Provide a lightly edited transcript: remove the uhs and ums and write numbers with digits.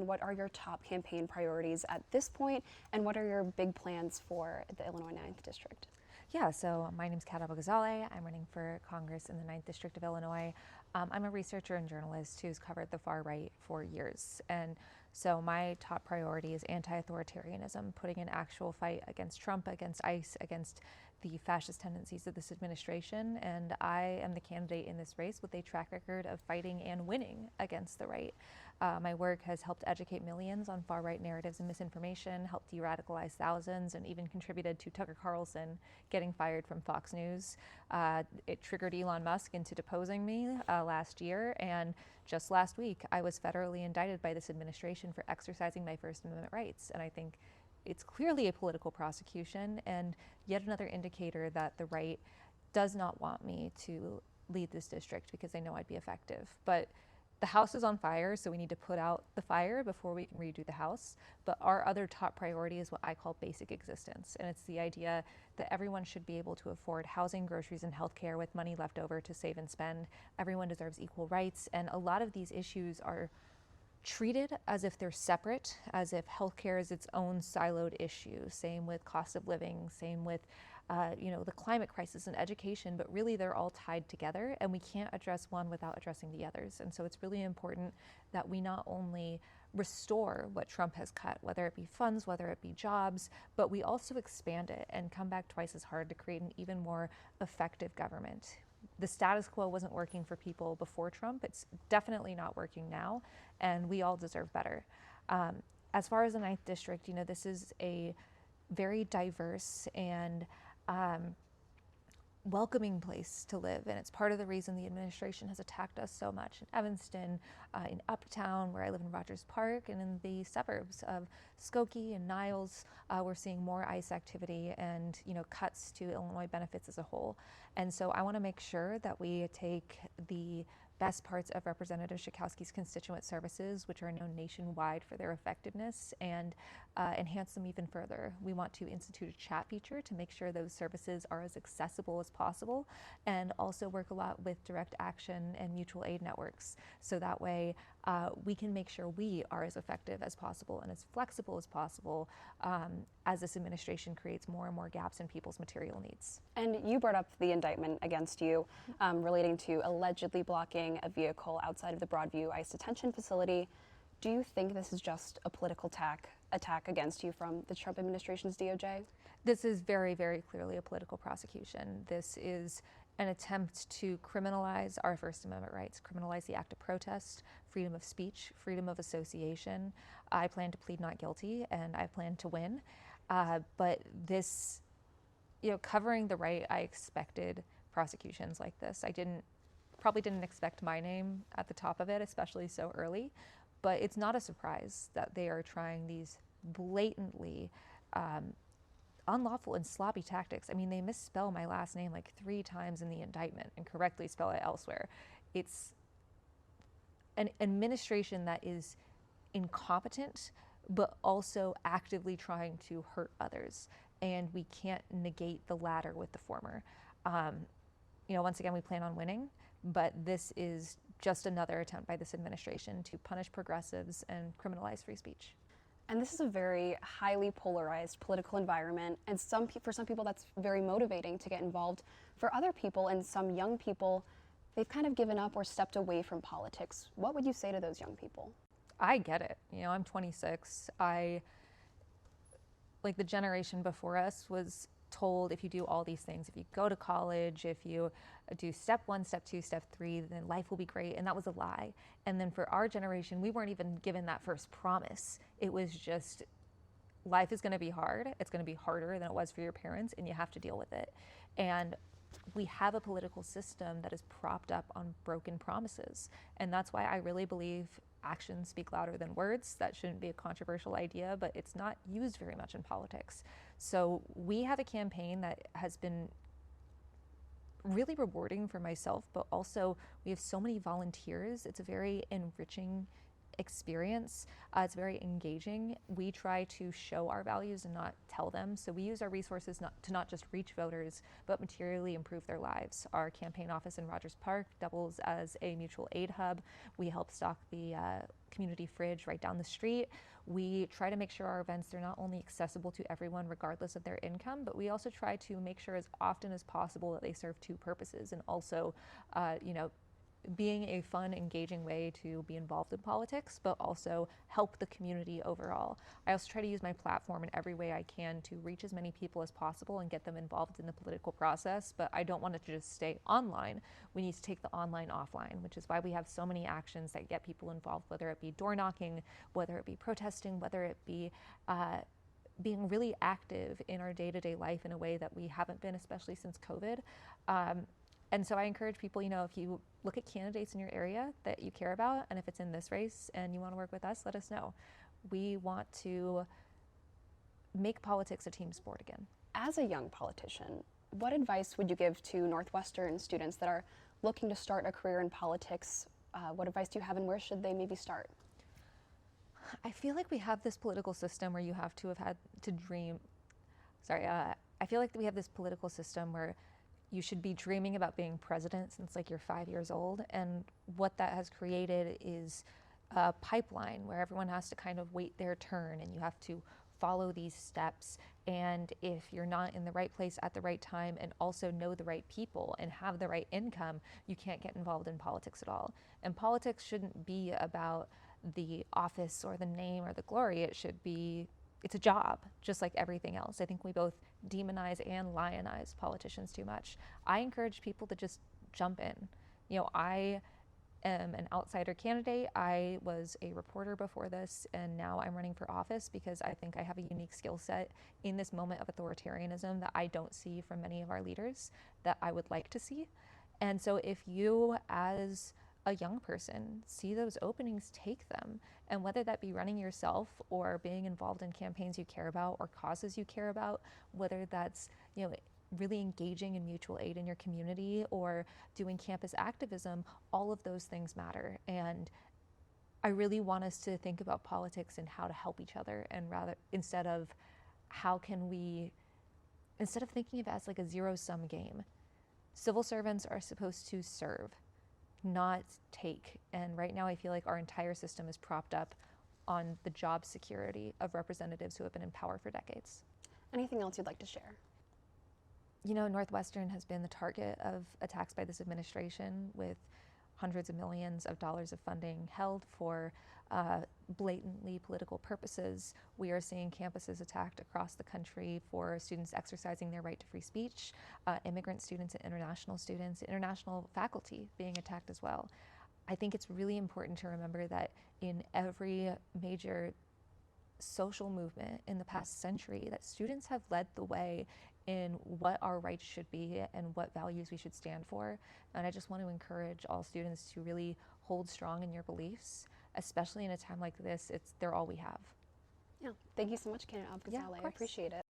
What are your top campaign priorities at this point, and what are your big plans for the Illinois 9th District? Yeah, so my name's Kat Abughazaleh. I'm running for Congress in the 9th District of Illinois. I'm a researcher and journalist who's covered the far right for years. And so my top priority is anti-authoritarianism, putting an actual fight against Trump, against ICE, against the fascist tendencies of this administration. And I am the candidate in this race with a track record of fighting and winning against the right. My work has helped educate millions on far-right narratives and misinformation, helped de-radicalize thousands, and even contributed to Tucker Carlson getting fired from Fox News. It triggered Elon Musk into deposing me last year, and just last week I was federally indicted by this administration for exercising my First Amendment rights. And I think it's clearly a political prosecution and yet another indicator that the right does not want me to lead this district because they know I'd be effective. But the house is on fire, so we need to put out the fire before we can redo the house. But our other top priority is what I call basic existence. And it's the idea that everyone should be able to afford housing, groceries, and healthcare with money left over to save and spend. Everyone deserves equal rights. And a lot of these issues are treated as if they're separate, as if healthcare is its own siloed issue. Same with cost of living, same with the climate crisis and education, but really they're all tied together and we can't address one without addressing the others. And so it's really important that we not only restore what Trump has cut, whether it be funds, whether it be jobs, but we also expand it and come back twice as hard to create an even more effective government. The status quo wasn't working for people before Trump. It's definitely not working now, and we all deserve better. As far as the 9th District, this is a very diverse and welcoming place to live, and it's part of the reason the administration has attacked us so much in Evanston, in Uptown, where I live in Rogers Park, and in the suburbs of Skokie and Niles. We're seeing more ICE activity and cuts to Illinois benefits as a whole. And so I want to make sure that we take the best parts of Representative Schakowsky's constituent services, which are known nationwide for their effectiveness, and enhance them even further. We want to institute a chat feature to make sure those services are as accessible as possible, and also work a lot with direct action and mutual aid networks. So that way we can make sure we are as effective as possible and as flexible as possible as this administration creates more and more gaps in people's material needs. And you brought up the indictment against you relating to allegedly blocking a vehicle outside of the Broadview ICE detention facility. Do you think this is just a political attack against you from the Trump administration's DOJ? This is very, very clearly a political prosecution. This is an attempt to criminalize our First Amendment rights, criminalize the act of protest, freedom of speech, freedom of association. I plan to plead not guilty, and I plan to win. But this, covering the right, I expected prosecutions like this. I probably didn't expect my name at the top of it, especially so early. But it's not a surprise that they are trying these blatantly unlawful and sloppy tactics. I mean, they misspell my last name like 3 times in the indictment and correctly spell it elsewhere. It's an administration that is incompetent, but also actively trying to hurt others. And we can't negate the latter with the former. Once again, we plan on winning, but this is just another attempt by this administration to punish progressives and criminalize free speech. And this is a very highly polarized political environment, and for some people that's very motivating to get involved. For other people and some young people, they've kind of given up or stepped away from politics. What would you say to those young people? I get it. I'm 26. Like the generation before us was told, if you do all these things, if you go to college, if you do step 1, step 2, step 3, then life will be great. And that was a lie. And then for our generation, we weren't even given that first promise. It was just, life is going to be hard. It's going to be harder than it was for your parents, and you have to deal with it. And we have a political system that is propped up on broken promises. And that's why I really believe actions speak louder than words. That shouldn't be a controversial idea, but it's not used very much in politics. So we have a campaign that has been really rewarding for myself, but also we have so many volunteers. It's a very enriching experience. It's very engaging. We try to show our values and not tell them. So we use our resources to not just reach voters, but materially improve their lives. Our campaign office in Rogers Park doubles as a mutual aid hub. We help stock the community fridge right down the street. We try to make sure our events are not only accessible to everyone regardless of their income, but we also try to make sure as often as possible that they serve two purposes, and also, being a fun, engaging way to be involved in politics, but also help the community overall. I also try to use my platform in every way I can to reach as many people as possible and get them involved in the political process, but I don't want it to just stay online. We need to take the online offline, which is why we have so many actions that get people involved, whether it be door knocking, whether it be protesting, whether it be being really active in our day-to-day life in a way that we haven't been, especially since COVID. And so I encourage people, if you look at candidates in your area that you care about, and if it's in this race and you want to work with us, let us know. We want to make politics a team sport again. As a young politician, what advice would you give to Northwestern students that are looking to start a career in politics? What advice do you have, and where should they maybe start? I feel like we have this political system where you have to have had to dream. I feel like we have this political system where you should be dreaming about being president since like you're 5 years old. And what that has created is a pipeline where everyone has to kind of wait their turn and you have to follow these steps. And if you're not in the right place at the right time and also know the right people and have the right income, you can't get involved in politics at all. And politics shouldn't be about the office or the name or the glory. It's a job, just like everything else. I think we both demonize and lionize politicians too much. I encourage people to just jump in. I am an outsider candidate. I was a reporter before this, and now I'm running for office because I think I have a unique skill set in this moment of authoritarianism that I don't see from many of our leaders that I would like to see. And so if you, as a young person, see those openings, take them. And whether that be running yourself or being involved in campaigns you care about or causes you care about, whether that's, really engaging in mutual aid in your community or doing campus activism, all of those things matter. And I really want us to think about politics and how to help each other, and rather, instead of thinking of it as like a zero-sum game. Civil servants are supposed to serve, not take. And right now I feel like our entire system is propped up on the job security of representatives who have been in power for decades. Anything else you'd like to share? Northwestern has been the target of attacks by this administration, with hundreds of millions of dollars of funding held for blatantly political purposes. We are seeing campuses attacked across the country for students exercising their right to free speech, immigrant students and international faculty being attacked as well. I think it's really important to remember that in every major social movement in the past century, that students have led the way in what our rights should be and what values we should stand for. And I just want to encourage all students to really hold strong in your beliefs, especially in a time like this. They're all we have. Yeah, thank you so much, Kat Abughazaleh. I appreciate it.